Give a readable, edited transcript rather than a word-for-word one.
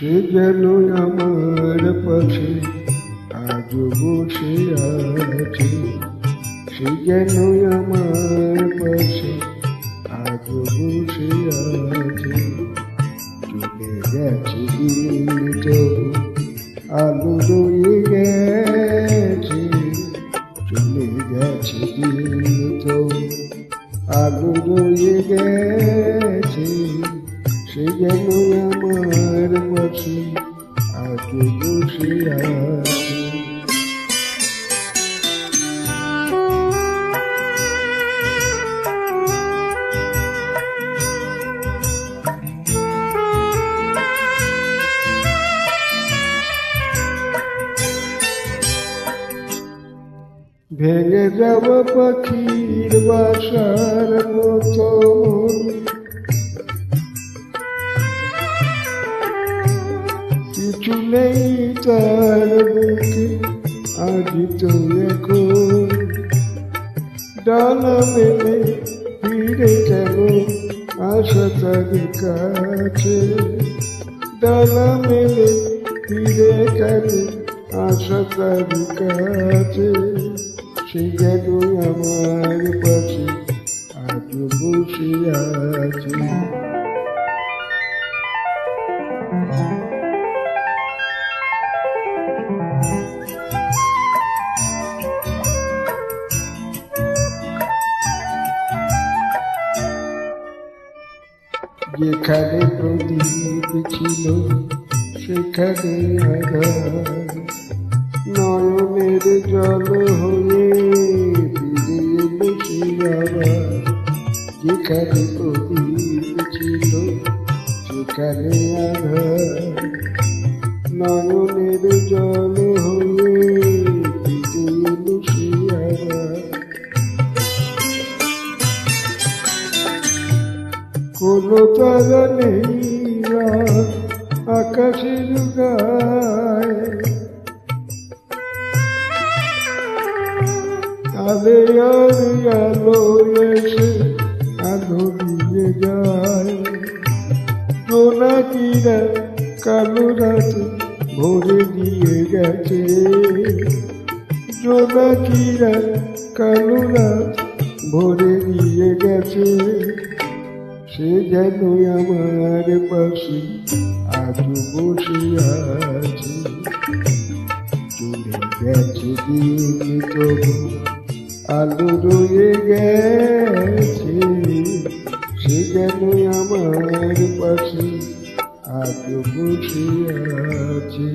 সে যেন আমার পাশে আজ বসে আছে, সে যেন আমার পাশে আজ বসে আছে। চলে গেছে দিন তো আলো রয়ে গেছে, চলে গেছে দিন তো আলো রয়ে গেছে। সে যেন আমার পাশে আজ বসে আছে। ভেঙে যাওয়া পাখির বাসার মতো কিছু নেই তার বুকে আজ তো এখন। ডানা মেলে ফিরে গেল আশা তার কাছে, ডানা মেলে ফিরে গেল আশা তার কাছে। সে যেন আমার পাশে আজ বসে আছে। যেখানে প্রদীপ ছিল সেখানে আধার, নয়নের জল হয়ে ফিরে এলো সে আবার। যেখানে প্রদীপ ছিল সেখানে আধার, নয়নের জল হয়ে ফিরে এলো সে আবার। কোনো তারা নেই আকাশের গায়ে, আলে আলে আলো এসে আলো দিয়ে যায়। জোনাকিরা কালো রাতে ভরে দিয়ে গেছে, জোনাকিরা কালো রাত ভরে দিয়ে গেছে। সে যেন আমার পাশে আজ বসে আছে, চলে গেছে দিন তবু আলো রয়ে গেছে। সে যেন আমার পাশে আজ বসে আছে।